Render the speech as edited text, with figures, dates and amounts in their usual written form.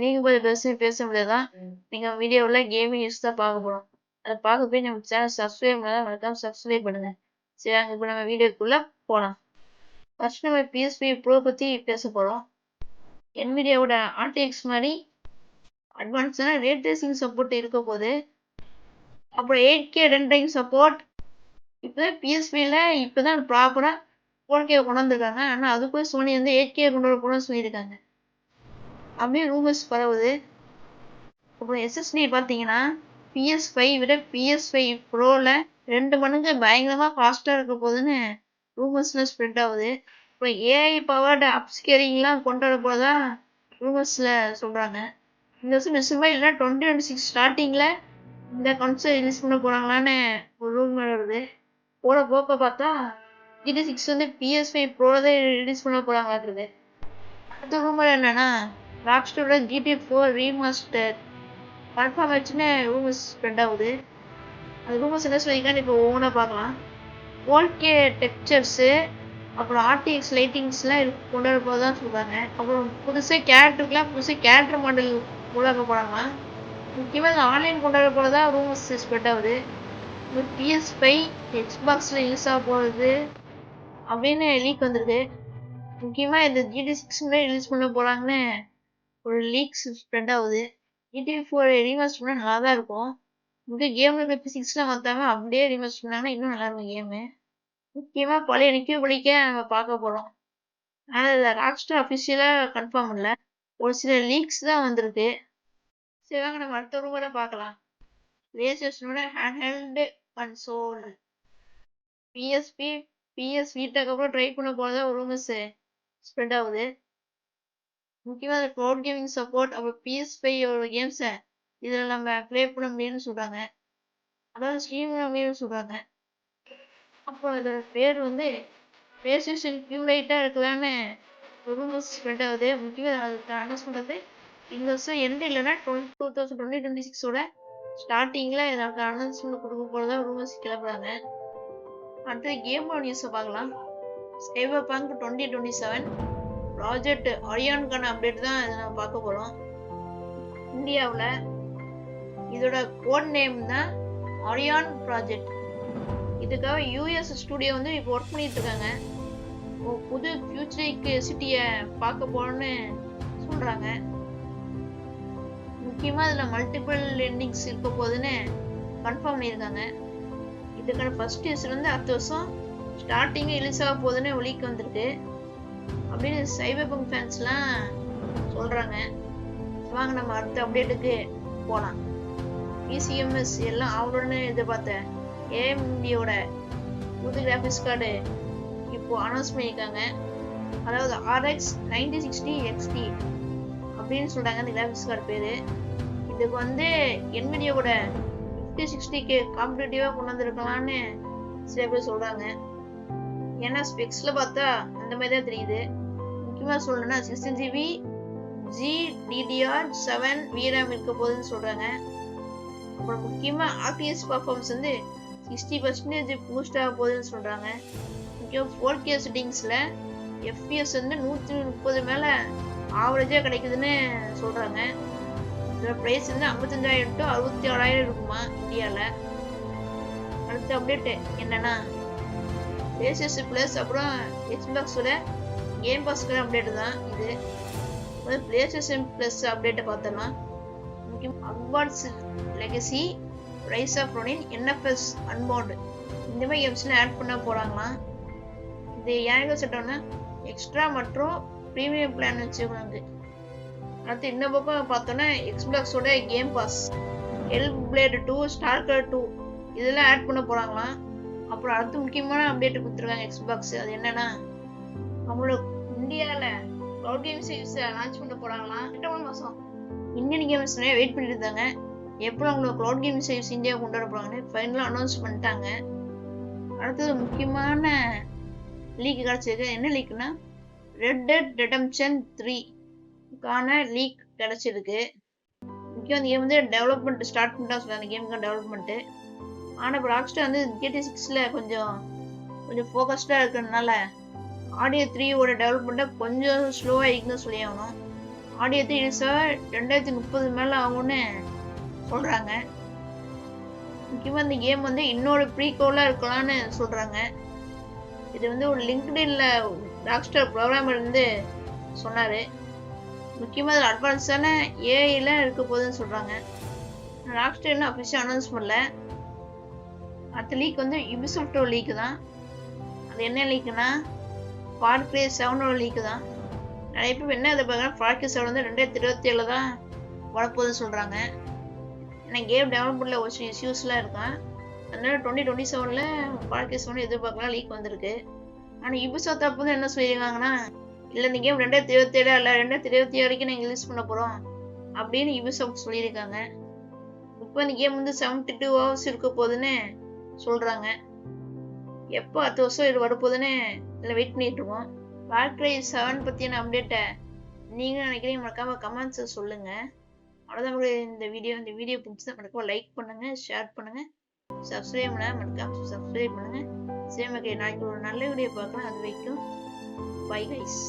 நீங்க கொஞ்சம் பேச முடியாதான். நீங்க வீடியோவில் கேமிங் நியூஸ் தான் பார்க்க போறோம். அதை பார்க்க போய் நம்ம சேனல் சப்ஸ்கிரைப் பண்ணாதான் மறக்காம சப்ஸ்கிரைப் பண்ணுங்க. சரி, அங்க இப்போ நம்ம வீடியோக்குள்ள போலாம். ஃபர்ஸ்ட் நம்ம PSP Pro பத்தி பேச போறோம். NVIDIAவோட RTX மாதிரி அட்வான்ஸான ரே ட்ரேசிங் சப்போர்ட் இருக்க போது. அப்புறம் 8K ரெண்டரிங் சப்போர்ட். இப்போதான் PSPல இப்போதான் ப்ராப்பரா 4K கொண்டு வந்திருக்காங்க. ஆனா அதுக்குள்ள சோனி வந்து 8K கொண்டு வர போறோம்னு சொல்லியிருக்காங்க. அப்படியே ரூமர்ஸ் பரவுது. அப்புறம் SSD பார்த்தீங்கன்னா PS5 விட PS5 Proல 2 மடங்கு பயங்கரமா ஃபாஸ்டா இருக்க போகுதுன்னு ரூமர்ஸ்ல ஸ்ப்ரெட் ஆகுது. அப்புறம் AI பவர்டு அப்ஸ்கேலிங்லாம் கொண்டு வர போதா ரூமர்ஸ்ல சொல்றாங்க. இந்த வருஷம் நிச்சயமா இல்லைன்னா 2026 ஸ்டார்டிங்ல இந்த கன்சோல் ரிலீஸ் பண்ண போறாங்களான்னு ஒரு ரூமர் வருது. போற போக்க பார்த்தா GT6 வந்து PS5 Pro தான் ரிலீஸ் பண்ண போறாங்க. அடுத்த ரூமர் என்னன்னா ராக்ஸ்டாரோட GTA4 ரீமாஸ்டர் கன்ஃபார்ம் ஆச்சுன்னு ரூமர்ஸ் ஸ்ப்ரெட் ஆகுது. அந்த ரூமர்ஸ் என்ன சொல்லியிருக்கான்னு இப்போ ஒவ்வொன்றா பார்க்கலாம். 4K டெக்ஸ்சர்ஸு அப்புறம் RTX லைட்டிங்ஸ்லாம் கொண்டு வர போதான் சொல்கிறாங்க. அப்புறம் புதுசாக கேரக்டர் மாடல் உருவாக்க போகிறாங்களாம். முக்கியமாக இந்த ஆன்லைன் கொண்டு வர போகிறதா ரூமர்ஸ் ஸ்ப்ரெட் ஆகுது. PS5 Xboxல யூஸ் ஆக போகிறது அப்படின்னு லீக் வந்திருக்கு. முக்கியமாக இந்த GT6 ரிலீஸ் பண்ண போகிறாங்கன்னு ஒரு லீக்ஸ் ஸ்ப்ரெட் ஆகுது. GTA4 ரீமாஸ்டர் பண்ணால் நல்லா தான் இருக்கும். இங்கே கேமில் பிசிக்ஸ்லாம் மாற்றாம அப்படியே ரீமாஸ்டர் பண்ணாங்கன்னா இன்னும் நல்லா இருக்கும் கேமு. முக்கியமாக பழைய நிற்க நம்ம பார்க்க போகிறோம். ஆனால் இதில் ராக்ஸ்டார் அஃபிஷியலாக கன்ஃபார்ம் இல்லை, ஒரு சில லீக்ஸ் தான் வந்திருக்கு. சரி, வாங்க நம்ம அடுத்த ரூமரை பார்க்கலாம். PlayStationோட ஹேண்ட்ஹெல்டு கன்சோல் PSP PS Vitaக்கு அப்புறம் ட்ரை பண்ண போகிறதா ஒரு ரூமர்ஸ் ஸ்ப்ரெட் ஆகுது. முக்கியமாக க்ளவுட் கேமிங் சப்போர்ட் அப்புறம் PS5 கேம்ஸை இதில் நம்ம ப்ளே பண்ண முடியும்னு சொல்கிறாங்க. அதாவது ஸ்ட்ரீம் பண்ண முடியும்னு சொல்கிறாங்க. அப்புறம் இதோட பேர் வந்து PlayStation QLiteஆக இருக்கலான்னு ரூமர்ஸ் ஸ்ப்ரெட் ஆகுது. முக்கியமாக அதுக்கு அனௌன்ஸ் பண்ணுறது இந்த வருஷம் எந்த இல்லைன்னா 2026ஓட ஸ்டார்டிங்கில் இதற்கு அனௌன்ஸ்மெண்ட் கொடுக்க போகிறதா ரூமர்ஸ் கிளப்புறாங்க. அடுத்து கேமோட நியூஸை பார்க்கலாம். Cyberpunk 2027 ப்ராஜெக்ட் ஒரியானுக்கான அப்டேட் தான் இதை நம்ம பார்க்க போகிறோம். இந்தியாவில் இதோட கோட் நேம் தான் ஒரியான் ப்ராஜெக்ட். இதுக்காக US ஸ்டுடியோ வந்து இப்போ ஒர்க் பண்ணிட்டு இருக்காங்க. புது ஃபியூச்சரிக் சிட்டியை பார்க்க போகிறோன்னு சொல்கிறாங்க. முக்கியமாக இதில் மல்டிபிள் எண்டிங்ஸ் இருக்க போகுதுன்னு கன்ஃபார்ம் பண்ணியிருக்காங்க. இதுக்கான ஃபர்ஸ்ட் டீசர் வந்து அடுத்த வருஷம் ஸ்டார்டிங்கே ரிலீஸ் ஆக போகுதுன்னு லீக் வந்திருக்கு அப்படின்னு Cyberpunk ஃபேன்ஸ்லாம் சொல்கிறாங்க. வாங்க நம்ம அடுத்த அப்டேட்டுக்கு போகலாம். PCMS எல்லாம் அவரோட எதிர்பார்த்த AMDயோட புது கிராஃபிக்ஸ் கார்டு இப்போ அனௌன்ஸ் பண்ணியிருக்காங்க. அதாவது RX 9060 XT அப்படின்னு சொல்கிறாங்க அந்த கிராஃபிக்ஸ் கார்டு பேர். இதுக்கு வந்து NVIDIAவோட 5060K காம்படிட்டிவாக கொண்டு வந்திருக்கலான்னு சில பேர் சொல்கிறாங்க. ஏன்னா ஸ்பெக்ஸில் பார்த்தா அந்த மாதிரி தான் தெரியுது. முக்கியமாக சொல்லணும்னா 16GB GDDR7 VRAM இருக்க போகுதுன்னு சொல்கிறாங்க. அப்புறம் முக்கியமாக RTS பர்ஃபார்மன்ஸ் வந்து 60% பூஸ்ட் ஆக போகுதுன்னு சொல்கிறாங்க. முக்கியமாக 4K செட்டிங்ஸில் FPS வந்து 130 மேலே ஆவரேஜாக கிடைக்குதுன்னு சொல்கிறாங்க. இதோட ப்ரைஸ் வந்து 55,000 to 66,000 இருக்குமா இந்தியாவில். அடுத்த அப்டேட்டு என்னன்னா PlayStation Plus அப்புறம் Xboxோட கேம் பாஸ்கர் அப்டேட்டு தான் இது. PlayStation Plus அப்டேட்டை பார்த்தோம்னா முக்கியமாக Hogwarts legacy, rise of Ronin, NFS unbound இந்த மாதிரி கேம்ஸ்லாம் ஆட் பண்ண போகிறாங்களாம். இது ஏன் சொல்லிட்டோம்னா எக்ஸ்ட்ரா மற்றும் ப்ரீமியம் பிளான் வச்சுக்கோங்க. அடுத்து இன்னும் பக்கம் பார்த்தோன்னா Xboxோட கேம் பாஸ், Hellblade 2, StarCraft 2 இதெல்லாம் ஆட் பண்ண போகிறாங்களாம். அப்புறம் அடுத்து முக்கியமான அப்டேட் கொடுத்துருக்காங்க Xbox. அது என்னன்னா அவங்களோட இந்தியாவில் க்ளவுட் கேம் சர்வீஸை லான்ச் பண்ண போகிறாங்களாம். 8 மாதம் இந்தியன் கேம்ஸ் நிறைய வெயிட் பண்ணிட்டு இருந்தாங்க. எப்போ அவங்களோட க்ளவுட் கேம் சர்வீஸ் இந்தியா கொண்டு வர போகிறாங்கன்னு ஃபைனலாக அனௌன்ஸ் பண்ணிட்டாங்க. அடுத்தது முக்கியமான லீக் கிடச்சிருக்கு. என்ன லீக்னா Red Dead Redemption 3க்கான லீக் கிடச்சிருக்கு. முக்கியம் அந்த கேம் வந்து டெவலப்மெண்ட் ஸ்டார்ட் பண்ணிட்டா சொல்லுவாங்க. அந்த கேமுக்கான டெவலப்மெண்ட்டு. ஆனால் இப்போ ராக்ஸ்டார் வந்து GT6ல கொஞ்சம் ஃபோக்கஸ்டாக இருக்கிறதுனால ஆடியோ 3யோட டெவலப்மெண்ட்டை கொஞ்சம் ஸ்லோவாக இருக்குன்னு சொல்லி ஆகணும். ஆடியோ ரிலீஸா 2030 மேல ஆகும்னு சொல்றாங்க. முக்கியமா இந்த கேம் வந்து இன்னொரு ப்ரீக்வலா இருக்கலாம்னு சொல்றாங்க. இது வந்து ஒரு லிங்க்டின்ல ராக்ஸ்டார் ப்ரோக்ராமர் வந்து சொன்னாரு. முக்கியமா இதுல அட்வான்ஸான ஏஐல இருக்க போகுதுன்னு சொல்றாங்க. ராக்ஸ்டார் இன்னும் அபிஷியல் அனௌன்ஸ் பண்ணல. அடுத்த லீக் வந்து யுபிசாஃப்டோட லீக் தான். அது என்ன லீக்னா ஃபார் கிரை 7 லீக் தான். நிறைய பேர் என்ன எதிர்பார்க்கறா ஃபார் கிரை 7 வந்து 2027 தான் வரப்போகுதுன்னு சொல்றாங்க. ஏன்னா கேம் டெவலப்மெண்ட்ல ஒரு சில இஷ்யூஸ்லாம் இருக்கான். அதனால 2027ல ஃபார் கிரை 7 எதிர்பார்க்கலாம் லீக் வந்திருக்கு. ஆனா யுபிசாஃப்ட் தரப்பு வந்து என்ன சொல்லியிருக்காங்கன்னா இல்ல இந்த கேம் 2027 இல்ல 2027 வரைக்கும் நாங்க ரிலீஸ் பண்ண போறோம் அப்படின்னு யுபிசாஃப்ட் சொல்லியிருக்காங்க. இப்போ இந்த கேம் வந்து 72 ஹவர்ஸ் இருக்க போகுதுன்னு சொல்றாங்க. எப்போ அடுத்த வருஷம் இது வரப்போகுதுன்னு இல்லை வெயிட் பண்ணிட்டு இருக்கோம். ஃபார் கிரை 7 பத்தியான அப்டேட்டை நீங்க நினைக்கிறீங்க மறக்காம கமெண்ட்ஸ் சொல்லுங்க. அவ்வளோதான் இந்த வீடியோ பிடிச்சா மறக்காம லைக் பண்ணுங்க, ஷேர் பண்ணுங்க, சப்ஸ்கிரைப் பண்ண மறக்காம சப்ஸ்கிரைப் பண்ணுங்க. சரி மக்களே, நாளைக்கு ஒரு நல்ல வீடியோ பார்க்கலாம். அது வரைக்கும் பை கைஸ்.